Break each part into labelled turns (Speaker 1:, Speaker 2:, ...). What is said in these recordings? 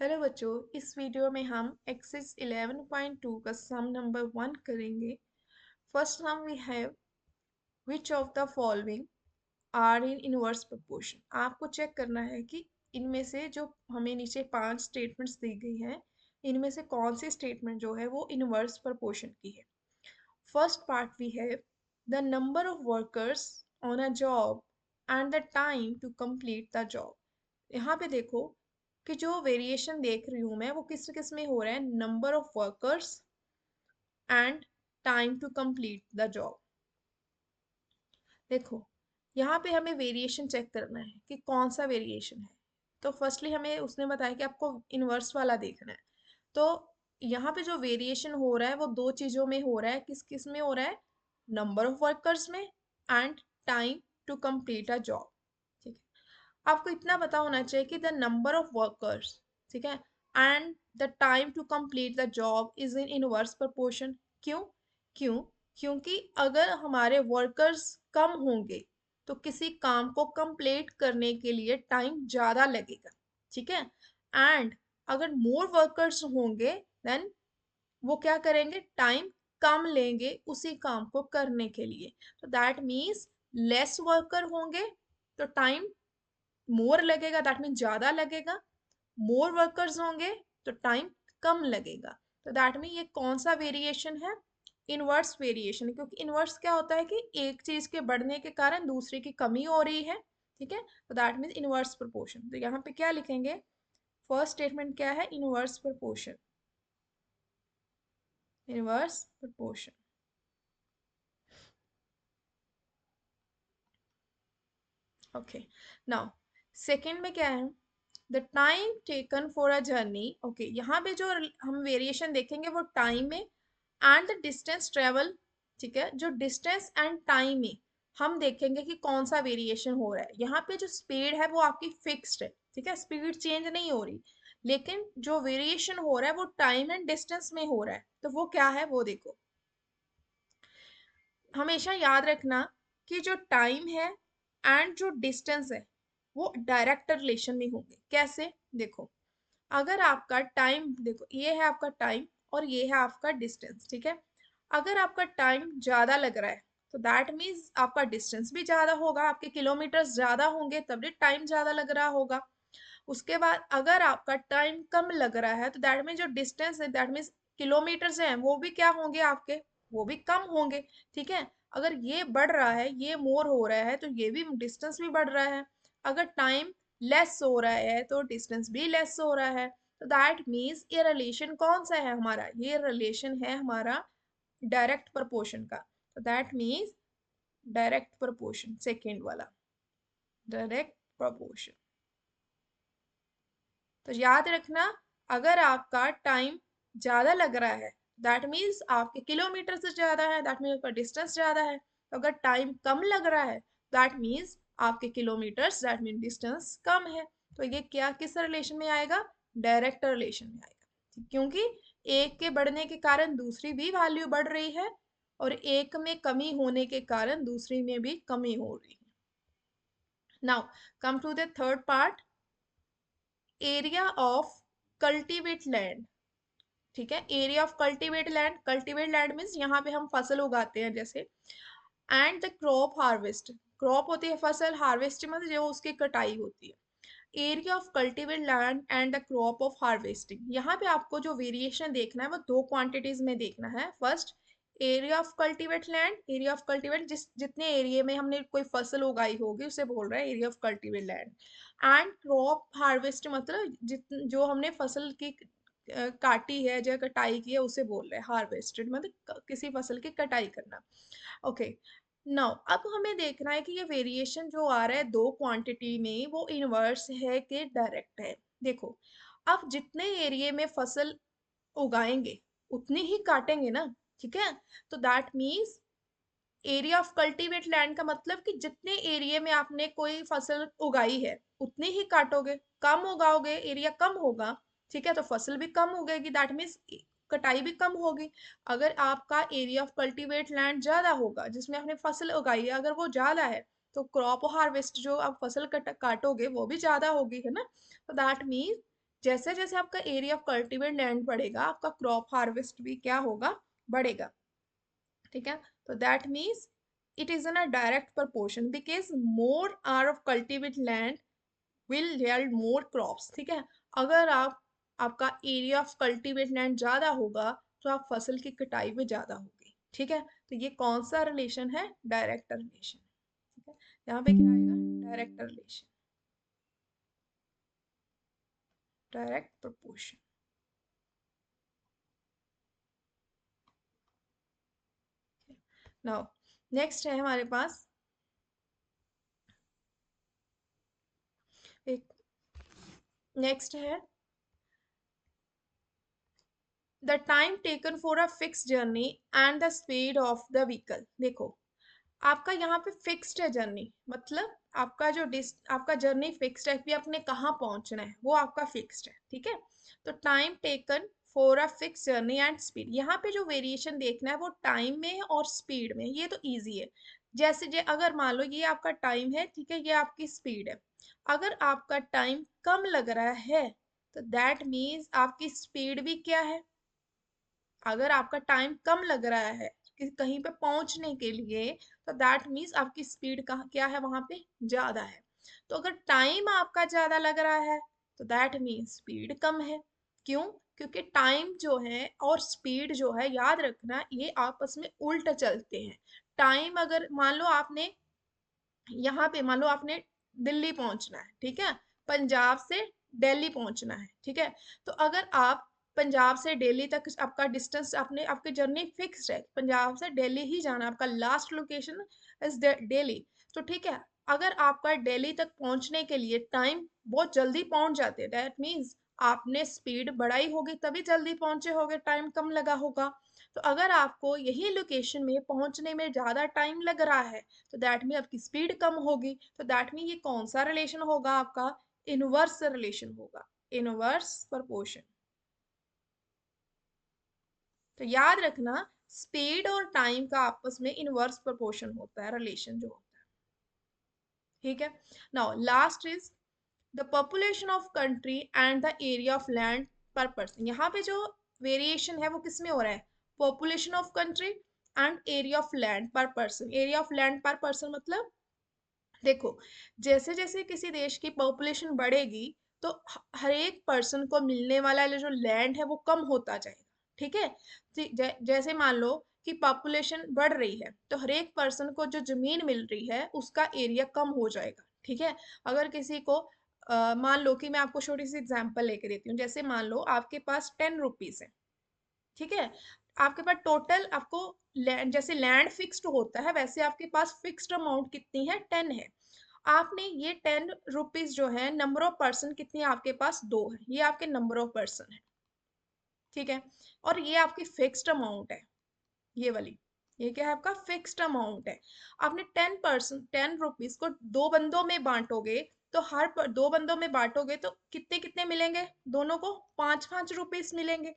Speaker 1: Hello बच्चों, इस video में हम एक्सरसाइज 11.2 का सम नंबर 1 करेंगे। First sum we have which of the following are in inverse proportion. आपको चेक करना है कि इनमें से जो हमें नीचे 5 स्टेटमेंट्स दी गई हैं, इनमें से कौन सी स्टेटमेंट जो है वो इनवर्स प्रोपोर्शन की है। First part we have the number of workers on a job and the time to complete the job. यहाँ पे देखो कि जो वेरिएशन देख रही हूँ मैं वो किस किस में हो रहा है, number of workers and time to complete the job. देखो यहाँ पे हमें वेरिएशन चेक करना है कि कौन सा वेरिएशन है। तो फर्स्टली हमें उसने बताया कि आपको इनवर्स वाला देखना है। तो यहाँ पे जो वेरिएशन हो रहा है वो दो चीज़ों में हो रहा है। किस किस में हो रहा है, नंबर ऑफ वर्कर्स में and time to complete a job. ठीक है, आपको इतना पता होना चाहिए कि द नंबर ऑफ वर्कर्स, ठीक है, and the time to complete the job is in inverse proportion. क्यों क्यों क्योंकि अगर हमारे वर्कर्स कम होंगे तो किसी काम को कंप्लीट करने के लिए टाइम ज़्यादा लगेगा। ठीक है, एंड अगर मोर वर्कर्स होंगे देन वो क्या करेंगे, टाइम कम लेंगे उसी काम को करने के लिए। तो दैट मीन्स लेस वर्कर होंगे तो टाइम मोर लगेगा, दैट मीन्स ज़्यादा लगेगा। मोर वर्कर्स होंगे तो टाइम कम लगेगा। तो दैट मीन ये कौन सा वेरिएशन है, इनवर्स वेरिएशन। क्योंकि इनवर्स क्या होता है कि एक चीज के बढ़ने के कारण दूसरे की कमी हो रही है। ठीक है, तो दैट मीन इनवर्स प्रोपोर्शन। तो यहाँ पे क्या लिखेंगे, फर्स्ट स्टेटमेंट क्या है, inverse proportion, inverse proportion. Okay, now second में क्या है, the time taken for a journey. Okay, यहाँ पे जो हम वेरिएशन देखेंगे वो टाइम में एंड द डिस्टेंस ट्रेवल। ठीक है, जो डिस्टेंस एंड टाइम में हम देखेंगे कि कौन सा वेरिएशन हो रहा है। यहाँ पे जो स्पीड है वो आपकी फिक्स्ड है। ठीक है, स्पीड चेंज नहीं हो रही, लेकिन जो वेरिएशन हो रहा है वो टाइम एंड डिस्टेंस में हो रहा है। तो वो क्या है वो देखो, हमेशा याद रखना कि जो टाइम है एंड जो डिस्टेंस है वो डायरेक्ट रिलेशन में होंगे। कैसे, देखो अगर आपका टाइम, देखो ये है आपका टाइम और ये है आपका डिस्टेंस। ठीक है, अगर आपका टाइम ज़्यादा लग रहा है तो दैट मीन्स आपका डिस्टेंस भी ज़्यादा होगा, आपके किलोमीटर्स ज़्यादा होंगे तभी टाइम ज़्यादा लग रहा होगा। उसके बाद अगर आपका टाइम कम लग रहा है तो दैट मीन्स जो डिस्टेंस है, दैट मीन्स किलोमीटर्स हैं, वो भी क्या होंगे आपके, वो भी कम होंगे। ठीक है, अगर ये बढ़ रहा है, ये मोर हो रहा है तो ये भी डिस्टेंस भी बढ़ रहा है। अगर टाइम लेस हो रहा है तो डिस्टेंस भी लेस हो रहा है। तो दैट मीन्स ये रिलेशन कौन सा है हमारा, ये रिलेशन है हमारा डायरेक्ट प्रोपोर्शन का। तो that means direct proportion, second वाला डायरेक्ट प्रोपोर्शन। तो याद रखना, अगर आपका टाइम ज़्यादा लग रहा है दैट मीन्स आपके किलोमीटर से ज़्यादा है, दैट मीन्स आपका डिस्टेंस ज़्यादा है। तो अगर टाइम कम लग रहा है दैट मीन्स आपके किलोमीटर्स, दैट मीन्स डिस्टेंस कम है। तो ये क्या किस रिलेशन में आएगा, डायरेक्ट रिलेशन में आएगा। ठीक, क्योंकि एक के बढ़ने के कारण दूसरी भी वैल्यू बढ़ रही है और एक में कमी होने के कारण दूसरी में भी कमी हो रही है। Now come to the third part, area of cultivate land. ठीक है, area of cultivate land, cultivate land means यहाँ पे हम फसल उगाते हैं जैसे। And the crop harvest, crop होती है फसल, हार्वेस्ट मतलब जो उसकी कटाई होती है। Area of cultivate land and the crop of harvesting. यहाँ पे आपको जो वेरिएशन देखना है वो दो क्वांटिटीज में देखना है। First area of cultivate land, area of cultivate जिस जितने एरिया में हमने कोई फसल उगाई होगी उसे बोल रहा है area of cultivate land. And crop harvest मतलब जित जो हमने फसल की काटी है या कटाई की है उसे बोल रहे हैं हार्वेस्टेड, मतलब किसी फसल की कटाई करना। ओके, नाउ अब हमें देखना है कि ये वेरिएशन जो आ रहा है दो क्वांटिटी में वो इनवर्स है कि डायरेक्ट है। देखो, आप जितने एरिया में फसल उगाएंगे उतनी ही काटेंगे ना। ठीक है, तो that means area of cultivate land का मतलब कि जितने एरिया में आपने कोई फसल उगाई है उतनी ही काटोगे। कम उगाओगे एरिया कम होगा, ठीक है, तो फसल भी कम उगेगी, दैट मीन्स कटाई भी कम होगी। अगर आपका एरिया ऑफ कल्टीवेट लैंड ज्यादा होगा जिसमें आपने फसल उगाई है, अगर वो ज्यादा है तो क्रॉप हार्वेस्ट जो आप फसल काटोगे वो भी ज्यादा होगी, है ना। तो दैट मीन्स जैसे जैसे आपका एरिया ऑफ कल्टीवेट लैंड बढ़ेगा, आपका क्रॉप हार्वेस्ट भी क्या होगा, बढ़ेगा। ठीक है, तो that means it is in a direct proportion because more are of cultivate land will yield more crops. ठीक है, अगर आपका एरिया ऑफ कल्टीवेट लैंड ज्यादा होगा तो आप फसल की कटाई भी ज्यादा होगी। ठीक है, तो ये कौन सा रिलेशन है, डायरेक्ट रिलेशन। ठीक है, यहाँ पे क्या आएगा, direct relation, direct proportion. Now next है हमारे पास एक, नेक्स्ट है the time taken for a fix journey and the speed of the vehicle. देखो, आपका यहाँ पे फिक्स्ड है जर्नी, मतलब आपका जो आपका जर्नी फिक्स्ड है कि आपने कहाँ पहुंचना है, वो आपका फिक्स्ड है। ठीक है, तो time taken for a fix journey and speed, यहाँ पे जो वेरिएशन देखना है वो टाइम में है और स्पीड में, ये तो इजी है। जैसे अगर मान लो ये आपका टाइम है, ठीक है, ये आपकी स्पीड है। अगर आपका टाइम कम लग रहा है तो दैट मीन्स आपकी स्पीड भी क्या है, अगर आपका टाइम कम लग रहा है कि कहीं पे पहुंचने के लिए, तो दैट मीन्स आपकी स्पीड का क्या है, वहां पे ज्यादा है। तो अगर टाइम आपका ज्यादा लग रहा है तो दैट मीन्स स्पीड कम है। क्यों, क्योंकि टाइम जो है और स्पीड जो है, याद रखना ये आपस में उल्ट चलते हैं। टाइम अगर मान लो आपने यहाँ पे मान लो आपने दिल्ली पहुंचना है, ठीक है, पंजाब से दिल्ली पहुंचना है। ठीक है, तो अगर आप पंजाब से दिल्ली तक आपका डिस्टेंस, आपने आपकी जर्नी फिक्स्ड है, पंजाब से दिल्ली ही जाना, आपका लास्ट लोकेशन इज दिल्ली। तो ठीक है, अगर आपका दिल्ली तक पहुंचने के लिए टाइम बहुत जल्दी पहुंच जाते हैं, दैट मीन्स आपने स्पीड बढ़ाई होगी तभी जल्दी पहुंचे होगे, टाइम कम लगा होगा। तो अगर आपको यही लोकेशन में पहुंचने में ज्यादा टाइम लग रहा है तो दैट मीन आपकी स्पीड कम होगी। तो दैट मीन ये कौन सा रिलेशन होगा आपका, इनवर्स रिलेशन होगा, इनवर्स प्रोपोर्शन। तो याद रखना स्पीड और टाइम का आपस में इनवर्स प्रोपोर्शन होता है, रिलेशन जो होता है। ठीक है, now last is the population of country and the area of land पर पर्सन। यहाँ पे जो वेरिएशन है वो किस में हो रहा है, population of country and area of land पर पर्सन। एरिया ऑफ लैंड पर पर्सन मतलब देखो, जैसे जैसे किसी देश की पॉपुलेशन बढ़ेगी तो हर एक पर्सन को मिलने वाला जो लैंड है वो कम होता जाएगा। ठीक है, जैसे मान लो कि पॉपुलेशन बढ़ रही है तो हर एक पर्सन को जो जमीन मिल रही है उसका एरिया कम हो जाएगा। ठीक है, अगर किसी को मान लो कि मैं आपको छोटी सी एग्जांपल लेके देती हूँ, जैसे मान लो आपके पास 10 रुपीज है। ठीक है, आपके पास टोटल आपको लैंड, जैसे लैंड फिक्स्ड होता है वैसे आपके पास फिक्स्ड अमाउंट कितनी है, 10 है। आपने ये 10 रुपीज जो है, नंबर ऑफ पर्सन कितनी है आपके पास, 2 है, ये आपके नंबर ऑफ पर्सन है। ठीक है, और ये आपकी फिक्स्ड अमाउंट है, ये वाली, ये क्या है आपका फिक्स्ड अमाउंट है। आपने 10 रुपीज को दो बंदों में बांटोगे तो दो बंदों में बांटोगे तो कितने कितने मिलेंगे, दोनों को 5-5 रुपीज मिलेंगे।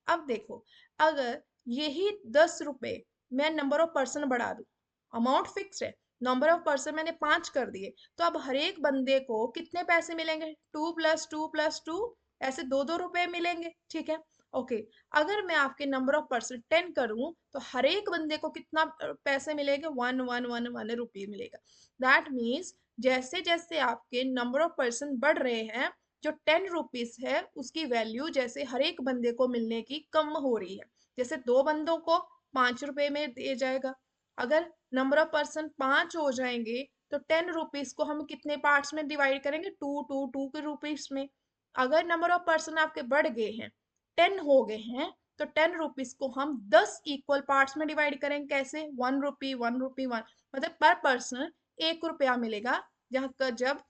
Speaker 1: अब देखो, अगर यही 10 रुपए मैं नंबर ऑफ पर्सन बढ़ा दूं, अमाउंट फिक्स है, नंबर ऑफ पर्सन मैंने 5 कर दिए, तो अब हर एक बंदे को कितने पैसे मिलेंगे, 2+2+2, ऐसे 2-2 रुपए मिलेंगे। ठीक है, ओके, अगर मैं आपके नंबर ऑफ पर्सन 10 करूं तो हर एक बंदे को कितना पैसे मिलेंगे, 1 1 1 1 रुपये मिलेगा। दैट मीन्स जैसे जैसे आपके नंबर ऑफ पर्सन बढ़ रहे हैं, जो 10 रुपीज है उसकी वैल्यू जैसे हर एक बंदे को मिलने की कम हो रही है। जैसे दो बंदों को 5 रुपए में दे जाएगा, अगर नंबर ऑफ पर्सन 5 हो जाएंगे तो 10 रुपीज को हम कितने पार्ट्स में डिवाइड करेंगे, 2 2 2 के रुपीज में। अगर नंबर ऑफ पर्सन आपके बढ़ गए हैं, 10 हो गए हैं, तो 10 रुपीज को हम 10 इक्वल पार्ट्स में डिवाइड करेंगे, कैसे, 1 रुपी 1 रुपी 1, मतलब पर पर्सन 1 रुपया मिलेगा। जहाँ जब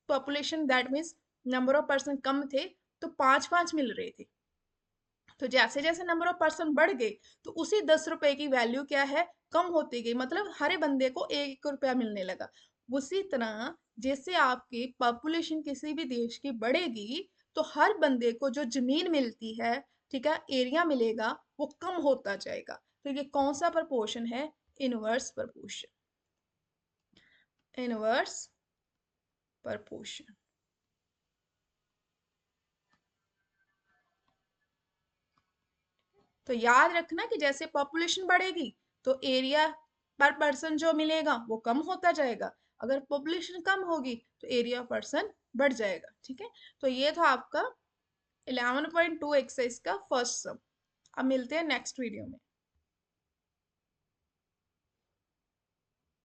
Speaker 1: population that means number of person कम थे तो 5-5 मिल रहे थे, तो जैसे जैसे नंबर ऑफ पर्सन बढ़ गए तो उसी 10 रुपए की वैल्यू क्या है, कम होती गई, मतलब हर बंदे को 1 1 रुपया मिलने लगा। उसी तरह जैसे आपकी पॉपुलेशन किसी भी देश की बढ़ेगी तो हर बंदे को जो जमीन मिलती है, ठीक है, एरिया मिलेगा, वो कम होता जाएगा। तो ये कौन सा प्रपोर्शन है, इनवर्स प्रपोर्शन, इनवर्स प्रपोर्शन। तो याद रखना कि जैसे पॉपुलेशन बढ़ेगी तो एरिया पर पर्सन जो मिलेगा वो कम होता जाएगा, अगर पॉपुलेशन कम होगी तो एरिया पर्सन बढ़ जाएगा। ठीक है, तो ये था आपका 11.2 एक्सरसाइज का फर्स्ट सम। अब मिलते हैं नेक्स्ट वीडियो में।